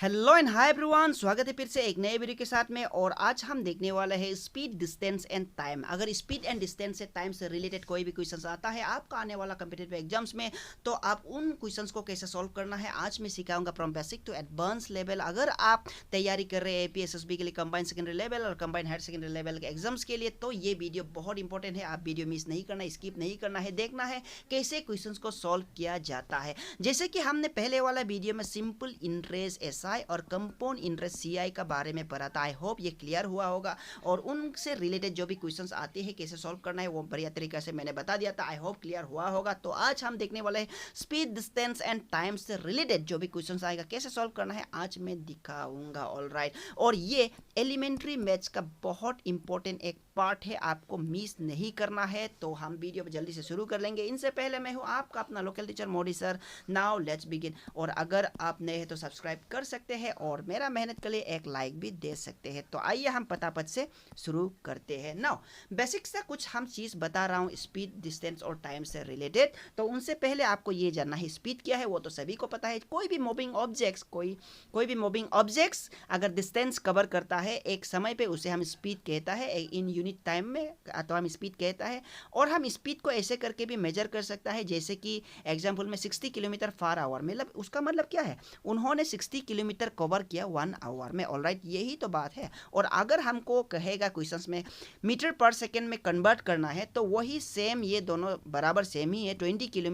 Hello and hi everyone, स्वागत है फिर से एक नए वीडियो के साथ में। और आज हम देखने वाला है स्पीड, डिस्टेंस एंड टाइम। अगर स्पीड एंड डिस्टेंस से टाइम से रिलेटेड कोई भी क्वेश्चन आता है आपका आने वाला कॉम्पिटिटिव एग्जाम्स में, तो आप उन क्वेश्चंस को कैसे सॉल्व करना है आज मैं सिखाऊंगा from basic to advance level. अगर आप तैयारी कर रहे हैं एपीएसएसबी के लिए कंबाइंड सेकेंडरी लेवल और कंबाइंड हायर सेकेंडरी लेवल के एग्जाम्स के लिए, तो ये वीडियो बहुत इंपॉर्टेंट है। आप वीडियो मिस नहीं करना, स्किप नहीं करना है, देखना है कैसे क्वेश्चन को सॉल्व किया जाता है। जैसे कि हमने पहले वाला वीडियो में सिंपल इंटरेस्ट एसआई और कंपाउंड इंटरेस्ट सीआई का बारे में पढ़ा था। आई होप ये क्लियर हुआ होगा और उनसे रिलेटेड जो भी क्वेश्चंस आते हैं कैसे सॉल्व करना है वो बढ़िया तरीके से मैंने बता दिया था। आई होप क्लियर हुआ होगा। तो आज हम देखने वाले हैं स्पीड, डिस्टेंस एंड टाइम से रिलेटेड जो भी क्वेश्चंस आएगा कैसे सॉल्व करना है आज मैं दिखाऊंगा। ऑलराइट, और ये एलिमेंट्री मैथ्स का बहुत इंपॉर्टेंट एक पार्ट है, आपको मिस नहीं करना है। तो हम वीडियो जल्दी से शुरू कर लेंगे। इनसे पहले मैं हूं आपका अपना local teacher Modi sir. Now let's begin. और अगर आप नए हैं तो सब्सक्राइब कर सकते हैं और मेरा मेहनत के लिए एक लाइक भी दे सकते हैं। तो आइए हम पटापट से शुरू करते हैं। नाउ बेसिक से कुछ हम चीज़ बता रहा हूँ स्पीड, डिस्टेंस और टाइम से रिलेटेड। तो उनसे पहले आपको ये जानना है स्पीड क्या है, वो तो सभी को पता है। कोई भी मूविंग ऑब्जेक्ट्स कोई भी मूविंग ऑब्जेक्ट्स अगर डिस्टेंस कवर करता है एक समय पे उसे हम स्पीड कहता है। इन यूनिट टाइम में तो हम स्पीड कहता है। और हम स्पीड को ऐसे करके भी मेजर कर सकता है, जैसे कि एग्जाम्पल में 60 किलोमीटर पर आवर, मतलब उसका मतलब क्या है, उन्होंने 60 किलोमीटर कवर किया 1 आवर में। ऑलराइट, यही तो बात है। और अगर हमको कहेगा क्वेश्चंस में मीटर पर सेकेंड में कन्वर्ट करना है तो वही सेम, ये दोनों बराबर सेम ही है। 20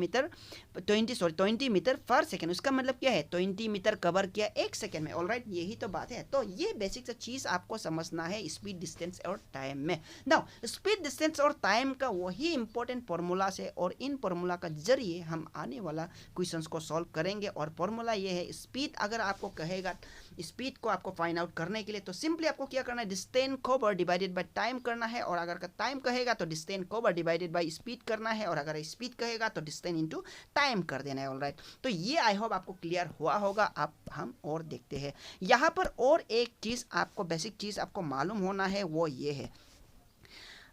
मीटर पर सेकेंड, उसका मतलब क्या है 20 मीटर कवर किया एक सेकेंड में। ऑलराइट, यही तो बात है। तो ये बेसिक सा चीज़ आपको समझना है स्पीड, डिस्टेंस और टाइम में। नाउ स्पीड, डिस्टेंस और टाइम का वही इंपॉर्टेंट फॉर्मूला से और इन फॉर्मूला का जरिए हम आने वाला क्वेश्चंस को सॉल्व करेंगे। और फॉर्मूला ये है, स्पीड अगर आपको कहेगा स्पीड को आपको फाइंड आउट करने के लिए तो सिंपली आपको क्या करना है, डिस्टेंस को ओवर डिवाइडेड बाय टाइम करना है। और अगर टाइम कहेगा तो डिस्टेंस को ओवर डिवाइडेड बाय स्पीड करना है। और अगर स्पीड कहेगा तो डिस्टेंस इनटू टाइम कर देना है। ऑलराइट, तो ये आई होप आपको क्लियर हुआ होगा। अब हम और देखते हैं यहाँ पर। और एक चीज़ आपको, बेसिक चीज़ आपको मालूम होना है वो ये है,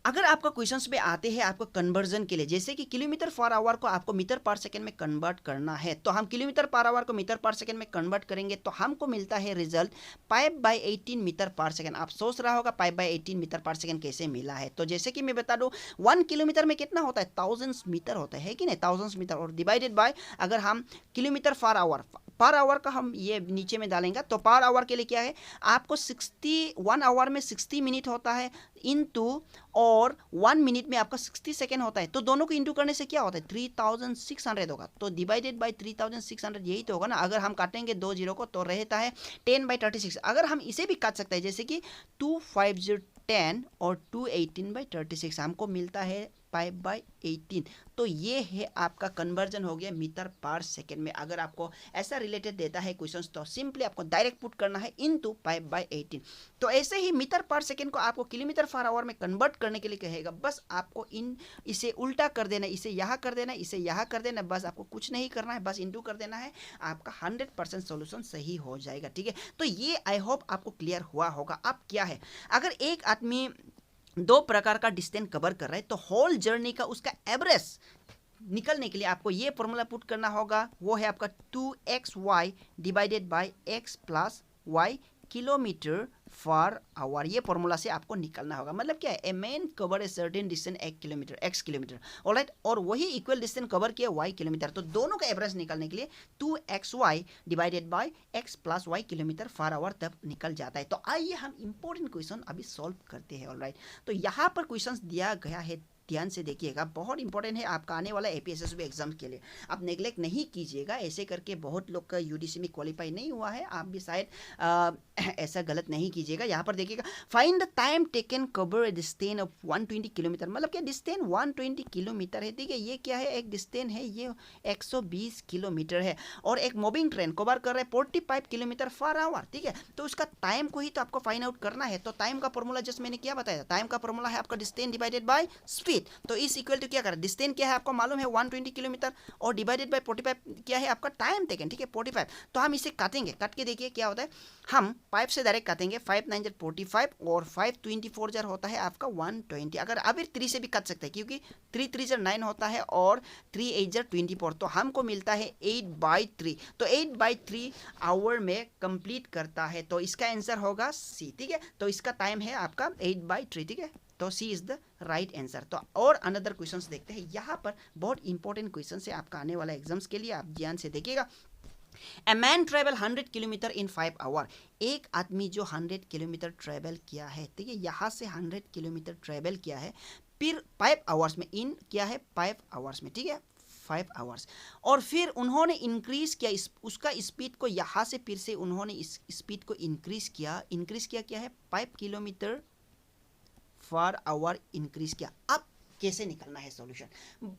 अगर आपका क्वेश्चंस में आते हैं आपको कन्वर्जन के लिए, जैसे कि किलोमीटर पर आवर को आपको मीटर पर सेकंड में कन्वर्ट करना है, तो हम किलोमीटर पर आवर को मीटर पर सेकंड में कन्वर्ट करेंगे तो हमको मिलता है रिजल्ट 5/18 मीटर पर सेकंड। आप सोच रहा होगा 5/18 मीटर पर सेकंड कैसे मिला है। तो जैसे कि मैं बता दूं 1 किलोमीटर में कितना होता है, 1000 मीटर होता है कि नहीं, 1000 मीटर। और डिवाइडेड बाय, अगर हम किलोमीटर पर आवर का हम ये नीचे में डालेंगे तो पर आवर के लिए क्या है, आपको 1 आवर में 60 मिनट होता है इनटू, और 1 मिनट में आपका 60 सेकेंड होता है। तो दोनों को इंटू करने से क्या होता है 3600 होगा। तो डिवाइडेड बाय 3600, यही तो होगा ना। अगर हम काटेंगे 2 जीरो को तो रहता है 10/36। अगर हम इसे भी काट सकते हैं, जैसे कि 25010 और 218/36 हमको मिलता है 5/18। तो ये है आपका कन्वर्जन हो गया मीटर पर सेकेंड में। अगर आपको ऐसा रिलेटेड देता है क्वेश्चंस तो सिंपली आपको डायरेक्ट पुट करना है इनटू 5/18। तो ऐसे ही मीटर पर सेकेंड को आपको किलोमीटर पर आवर में कन्वर्ट करने के लिए कहेगा, बस आपको इसे उल्टा कर देना, इसे यहाँ कर देना, इसे यहाँ कर देना, बस आपको कुछ नहीं करना है, बस इंटू कर देना है, आपका 100% सोल्यूशन सही हो जाएगा। ठीक है, तो ये आई होप आपको क्लियर हुआ होगा। अब क्या है, अगर एक आदमी 2 प्रकार का डिस्टेंस कवर कर रहा है तो होल जर्नी का उसका एवरेज निकलने के लिए आपको ये फॉर्मूला पुट करना होगा, वो है आपका 2xy divided by x plus y kilometre per hour. ये फॉर्मूला से आपको निकलना होगा। मतलब क्या है, a man cover a certain distance x kilometre. Alright, और वही इक्वल डिस्टेंस कवर किया y किलोमीटर। तो दोनों का एवरेज निकलने के लिए 2xy divided by x plus y kilometre per hour तब निकल जाता है। तो आइए हम इंपॉर्टेंट क्वेश्चन अभी सॉल्व करते हैं। ऑलराइट, तो यहाँ पर क्वेश्चन दिया गया है, ध्यान से देखिएगा, बहुत इंपॉर्टेंट है आपका आने वाला एपीएसएसबी एग्जाम के लिए। आप नेग्लेक्ट नहीं कीजिएगा, ऐसे करके बहुत लोग का यूडीसी में क्वालिफाई नहीं हुआ है, आप भी शायद ऐसा गलत नहीं कीजिएगा। यहाँ पर देखिएगा, find the time taken cover A distance of 120 kilometre. मतलब क्या, डिस्टेंस 120 किलोमीटर है। ठीक है, ये क्या है, एक डिस्टेंस है, ये 120 किलोमीटर है। और एक मूविंग ट्रेन कवर कर रहा है 45 किलोमीटर पर आवर। ठीक है, तो उसका टाइम को ही तो आपको फाइंड आउट करना है। तो टाइम का फॉर्मूला जस्ट मैंने क्या बताया, टाइम का फॉर्मूला है आपका distance divided by speed. Speed, तो इस इक्वल टू क्या करें, डिस्टेंस क्या है आपको मालूम है 120 किलोमीटर और डिवाइडेड बाय 45 क्या है आपका टाइम टेकन, ठीक है 45। तो हम इसे काटेंगे, काट के देखिए क्या होता है, हम 5 से डायरेक्ट काटेंगे, 5 9 45 और 5 24 जर होता है आपका 120। अगर अभी 3 से भी काट सकते हैं क्योंकि 3 3 जर 9 होता है और 3 8 जर 24, तो हमको मिलता है 8/3। तो 8/3 आवर में कंप्लीट करता है, तो इसका आंसर होगा सी, ठीक है। तो इसका टाइम है आपका 8/3, ठीक है। तो सी इज द राइट आंसर। तो और अनदर क्वेश्चंस देखते हैं, यहाँ पर बहुत इंपॉर्टेंट क्वेश्चन है आपका आने वाला एग्जाम्स के लिए, आप ध्यान से देखिएगा। A man travel 100 kilometre in 5 hour. एक आदमी जो 100 किलोमीटर ट्रेवल किया है, ठीक है, यहाँ से 100 किलोमीटर ट्रेवल किया है, फिर 5 आवर्स में, इन क्या है 5 आवर्स में, ठीक है 5 आवर्स, और फिर उन्होंने इंक्रीज किया उसका स्पीड को, यहाँ से फिर से उन्होंने इस स्पीड को इंक्रीज किया क्या है 5 किलोमीटर पर आवर इंक्रीज किया। अब कैसे निकलना है सॉल्यूशन,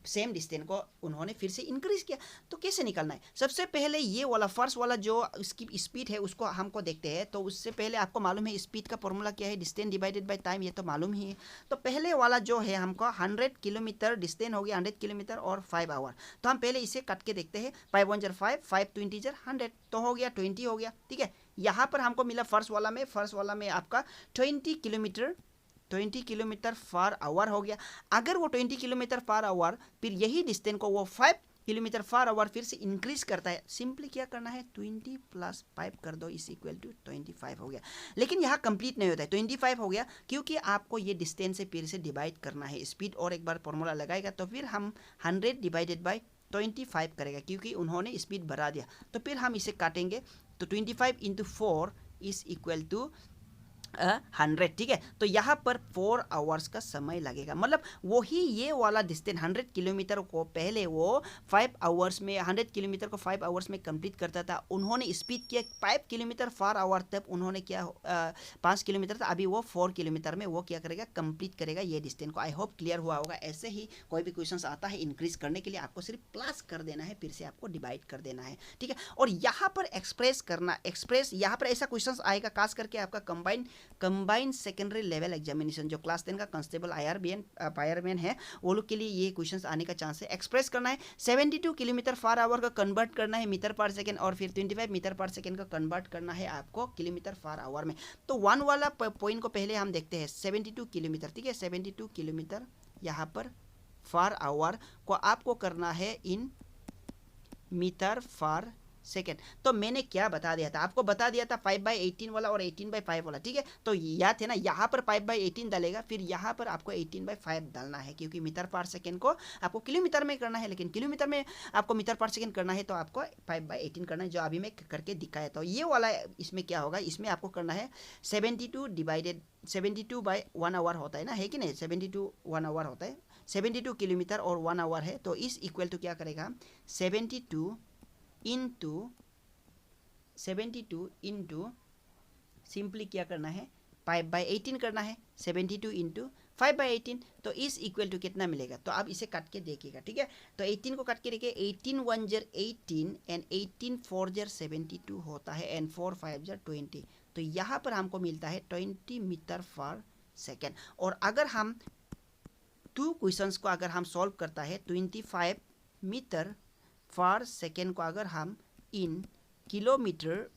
सेम डिस्टेंस को उन्होंने फिर से इंक्रीज किया, तो कैसे निकलना है। सबसे पहले ये वाला फर्स्ट वाला जो इसकी स्पीड है उसको हमको देखते हैं। तो उससे पहले आपको मालूम है स्पीड का फॉर्मूला क्या है, डिस्टेंस डिवाइडेड बाय टाइम, ये तो मालूम ही है। तो पहले वाला जो है हमको 100 किलोमीटर डिस्टेंस हो गया 100 किलोमीटर और 5 आवर, तो हम पहले इसे कट के देखते हैं, 5 1 5 5 20 100, तो हो गया 20 हो गया, ठीक है। यहाँ पर हमको मिला फर्स्ट वाला में आपका 20 किलोमीटर पर आवर हो गया। अगर वो 20 किलोमीटर पर आवर फिर यही डिस्टेंस को वो 5 किलोमीटर पर आवर फिर से इंक्रीज करता है, सिंपली क्या करना है 20 + 5 कर दो, इस इक्वल टू 25 हो गया। लेकिन यहाँ कंप्लीट नहीं होता है, 25 हो गया क्योंकि आपको ये डिस्टेंस से फिर से डिवाइड करना है स्पीड, और एक बार फॉर्मूला लगाएगा तो फिर हम 100 डिवाइडेड बाय 25 करेगा क्योंकि उन्होंने स्पीड बढ़ा दिया। तो फिर हम इसे काटेंगे, तो 25 × 4 इज इक्वल टू 100, ठीक है। तो यहाँ पर 4 आवर्स का समय लगेगा, मतलब वही ये वाला डिस्टेंस 100 किलोमीटर को पहले वो 5 आवर्स में 100 किलोमीटर को 5 आवर्स में कंप्लीट करता था, उन्होंने स्पीड किया 5 किलोमीटर पर आवर, तब उन्होंने क्या 5 किलोमीटर था, अभी वो 4 किलोमीटर में वो क्या करेगा कंप्लीट करेगा ये डिस्टेंस को। आई होप क्लियर हुआ होगा। ऐसे ही कोई भी क्वेश्चन आता है इंक्रीज करने के लिए आपको सिर्फ प्लस कर देना है, फिर से आपको डिवाइड कर देना है, ठीक है। और यहाँ पर एक्सप्रेस यहाँ पर ऐसा क्वेश्चन आएगा खास करके आपका कंबाइंड सेकेंडरी लेवल एग्जामिनेशन, जो क्लास 10 का कांस्टेबल फायरमैन है वो लोग के लिए ये क्वेश्चंस आने का चांस है। एक्सप्रेस करना है 72 किलोमीटर पर आवर का कन्वर्ट करना है मीटर पर सेकेंड, और फिर 25 मीटर पर सेकेंड का कन्वर्ट करना है आपको किलोमीटर पर आवर में। तो 1 वाला पॉइंट को पहले हम देखते हैं 72 किलोमीटर, ठीक है 72 किलोमीटर यहाँ पर पर आवर को आपको करना है इन मीटर पर सेकेंड। तो मैंने क्या बता दिया था, आपको बता दिया था 5/18 वाला और 18/5 वाला, ठीक है। तो याद है ना, यहाँ पर 5/18 डालेगा, फिर यहाँ पर आपको 18/5 डालना है क्योंकि मीटर पर सेकेंड को आपको किलोमीटर में करना है, लेकिन किलोमीटर में आपको मीटर पर सेकेंड करना है तो आपको 5/18 करना है, जो अभी मैं करके दिखाया। तो ये वाला इसमें क्या होगा, इसमें आपको करना है 72/1 आवर होता है ना, है कि नहीं, 72 1 आवर होता है, 72 किलोमीटर और 1 आवर है, तो इस इक्वल टू क्या करेगा 72 इंटू सिंपली क्या करना है 5/18 करना है, 72 इंटू 5/18, तो इस इक्वल टू कितना मिलेगा। तो आप इसे काट के देखिएगा, ठीक है। तो 18 को काट के देखिए, 18 1 * 18 एंड 18 4 * 72 होता है, एंड 4 5 * 20, तो यहाँ पर हमको मिलता है 20 मीटर पर सेकेंड। और अगर हम 2 क्वेश्चंस को अगर हम सॉल्व करता है 25 मीटर पर सेकेंड को अगर हम इन किलोमीटर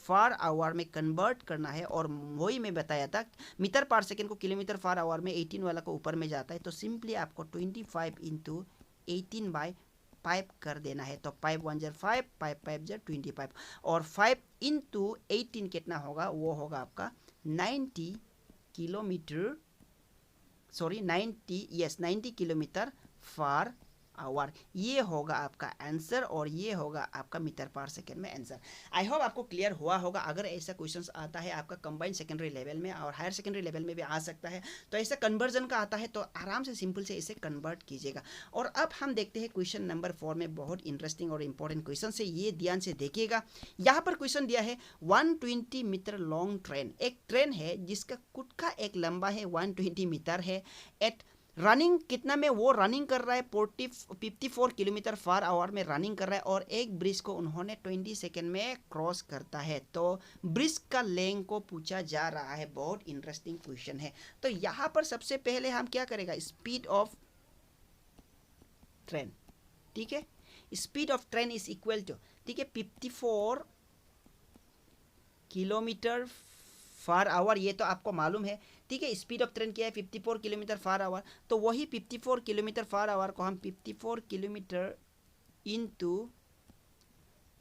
पर आवर में कन्वर्ट करना है, और वही मैं बताया था मीटर पर सेकेंड को किलोमीटर पर आवर में 18 वाला को ऊपर में जाता है, तो सिंपली आपको 25 इंटू 18/5 कर देना है। तो 5 1 * 5 5 5 * 25, और 5 इंटू 18 कितना होगा, वो होगा आपका 90 किलोमीटर पर आवर। ये होगा आपका आंसर, और ये होगा आपका मीटर पर सेकेंड में आंसर। आई होप आपको क्लियर हुआ होगा। अगर ऐसा क्वेश्चंस आता है आपका कंबाइंड सेकेंडरी लेवल में और हायर सेकेंडरी लेवल में भी आ सकता है, तो ऐसा कन्वर्जन का आता है तो आराम से सिंपल से इसे कन्वर्ट कीजिएगा। और अब हम देखते हैं क्वेश्चन नंबर 4 में बहुत इंटरेस्टिंग और इंपॉर्टेंट क्वेश्चन है, ये ध्यान से देखिएगा। यहाँ पर क्वेश्चन दिया है 120 मीटर लॉन्ग ट्रेन, एक ट्रेन है जिसका खुद का एक लंबा है 120 मीटर है, एट रनिंग कितना में, वो रनिंग कर रहा है 54 किलोमीटर पर आवर में रनिंग कर रहा है, और एक ब्रिज को उन्होंने 20 सेकेंड में क्रॉस करता है। तो ब्रिज का लेंथ को पूछा जा रहा है। बहुत इंटरेस्टिंग क्वेश्चन है। तो यहाँ पर सबसे पहले हम क्या करेगा, स्पीड ऑफ ट्रेन, ठीक है, speed of train is equal to, ठीक है, 54 किलोमीटर पर आवर, ये तो आपको मालूम है, ठीक है। स्पीड ऑफ ट्रेन क्या है, 54 किलोमीटर पर आवर। तो वही 54 किलोमीटर पर आवर को हम 54 किलोमीटर इंटू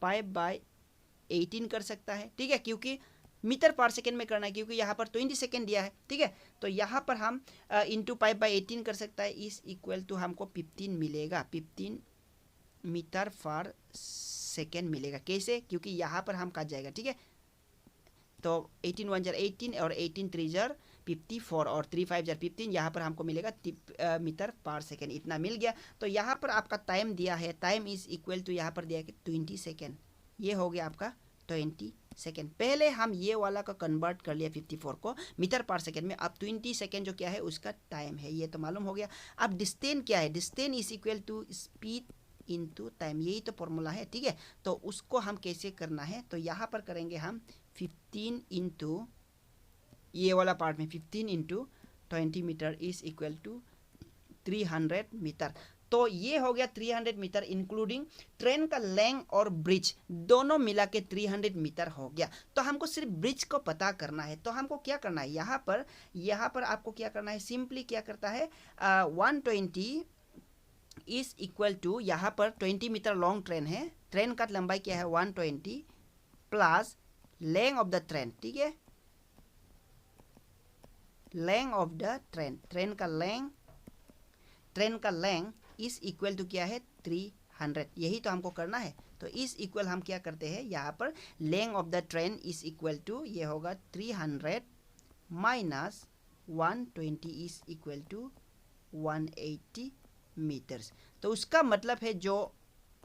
5/18 कर सकता है, ठीक है, क्योंकि मीटर पर सेकेंड में करना है, क्योंकि यहाँ पर 20 सेकेंड दिया है, ठीक है। तो यहाँ पर हम इंटू 5/18 कर सकता है, इज इक्वल टू हमको 15 मिलेगा, 15 मीटर पर सेकेंड मिलेगा। कैसे, क्योंकि यहाँ पर हम काट जाएगा, ठीक है। तो 18 1 जार 18 और 18 3 जार 54 और 3 5 जार 15, यहाँ पर हमको मिलेगा मीटर पर सेकेंड, इतना मिल गया। तो यहाँ पर आपका टाइम दिया है, टाइम इज इक्वल टू यहाँ पर दिया है कि 20 सेकेंड, ये हो गया आपका 20 सेकेंड। पहले हम ये वाला का कन्वर्ट कर लिया 54 को मीटर पर सेकेंड में। अब 20 सेकेंड जो क्या है उसका टाइम है, ये तो मालूम हो गया। अब डिस्टेंस क्या है, distance is equal to speed into time, यही तो फॉर्मूला है, ठीक है। तो उसको हम कैसे करना है, तो यहाँ पर करेंगे हम 15 इंटू ये वाला पार्ट में 15 into 20 metre is equal to 300 metre. तो ये हो गया 300 मीटर इंक्लूडिंग ट्रेन का लेंथ और ब्रिज दोनों मिला के 300 मीटर हो गया। तो हमको सिर्फ ब्रिज को पता करना है। तो हमको क्या करना है, यहाँ पर आपको क्या करना है, सिंपली क्या करता है 120 इज इक्वल टू, यहाँ पर 20 मीटर लॉन्ग ट्रेन है, ट्रेन का लंबाई क्या है 120 plus length of the train, ठीक है, length of the train, train का लेंथ इज इक्वल टू क्या है 300, यही तो हमको करना है। तो इस इक्वल हम क्या करते हैं, यहाँ पर length of the train is equal to ये होगा 300 minus 120 is equal to 180 metres. तो उसका मतलब है जो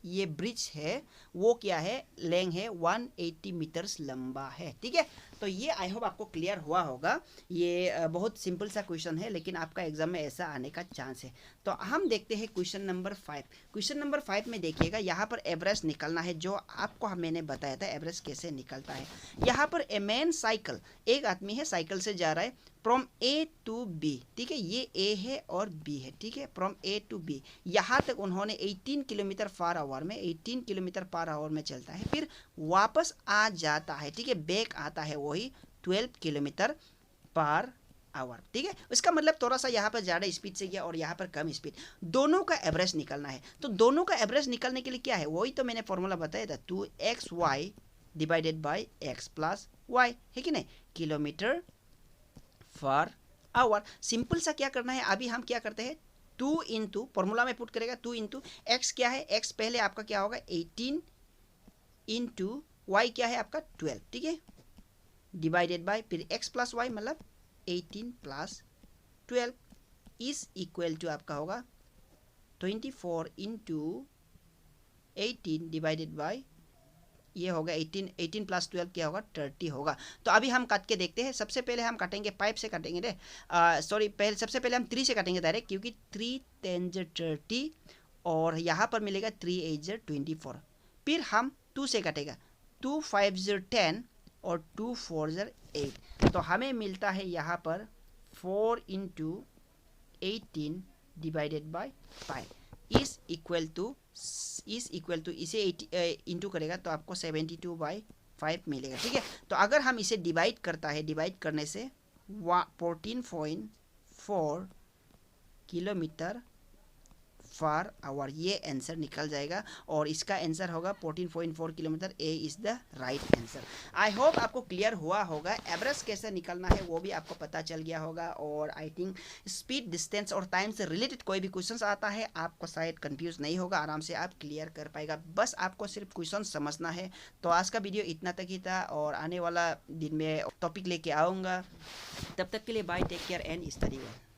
ये ब्रिज है वो क्या है, लेंथ है 180 मीटर्स लंबा है, ठीक है। तो ये आई होप आपको क्लियर हुआ होगा। ये बहुत सिंपल सा क्वेश्चन है, लेकिन आपका एग्जाम में ऐसा आने का चांस है। तो हम देखते हैं क्वेश्चन नंबर 5। क्वेश्चन नंबर 5 में देखिएगा, यहाँ पर एवरेज निकलना है, जो आपको मैंने बताया था एवरेज कैसे निकलता है। यहाँ पर ए मैन साइकिल, एक आदमी है साइकिल से जा रहा है फ्रॉम ए टू बी, ठीक है, ये ए है और बी है, ठीक है, फ्रॉम ए टू बी। यहाँ तक उन्होंने 18 किलोमीटर पर आवर में 18 किलोमीटर पर आवर में चलता है, फिर वापस आ जाता है, ठीक है, बैक आता है वही 12 किलोमीटर पर आवर, ठीक है। उसका मतलब थोड़ा सा यहाँ पर ज़्यादा स्पीड से गया और यहाँ पर कम स्पीड, दोनों का एवरेज निकलना है। तो दोनों का एवरेज निकलने के लिए क्या है, वही तो मैंने फॉर्मूला बताया था, 2xy divided by x plus y, है कि नहीं, किलोमीटर पर आवर। सिंपल सा क्या करना है, अभी हम क्या करते हैं 2 इंटू फॉर्मूला में पुट करेगा 2 इंटू एक्स, क्या है x पहले आपका क्या होगा 18 इंटू वाई क्या है आपका 12, ठीक है, डिवाइडेड बाय फिर x प्लस वाई मतलब 18 प्लस 12 इज इक्वल टू आपका होगा 24 इंटू 18 डिवाइडेड बाय ये होगा 18 प्लस 12 क्या होगा 30 होगा। तो अभी हम काट के देखते हैं। सबसे पहले हम काटेंगे 5 से काटेंगे रे, सॉरी सबसे पहले हम 3 से काटेंगे डायरेक्ट, क्योंकि 3 10 30 और यहाँ पर मिलेगा 3 8 24। फिर हम 2 से काटेगा, 2 5 10 और 2 4 8। तो हमें मिलता है यहाँ पर 4 into 18 divided by 5 is equal to इसे इंटू करेगा तो आपको 72/5 मिलेगा, ठीक है। तो अगर हम इसे डिवाइड करता है, डिवाइड करने से 14.4 किलोमीटर पर आवर ये आंसर निकल जाएगा, और इसका आंसर होगा 14.4 kilometre. A is the right answer. I hope आपको क्लियर हुआ होगा, एवरेज कैसे निकलना है वो भी आपको पता चल गया होगा। और आई थिंक स्पीड, डिस्टेंस और टाइम से रिलेटेड कोई भी क्वेश्चन आता है आपको शायद कंफ्यूज नहीं होगा, आराम से आप क्लियर कर पाएगा। बस आपको सिर्फ क्वेश्चन समझना है। तो आज का वीडियो इतना तक ही था, और आने वाला दिन में टॉपिक लेके आऊँगा। तब तक के लिए bye, take care and study well.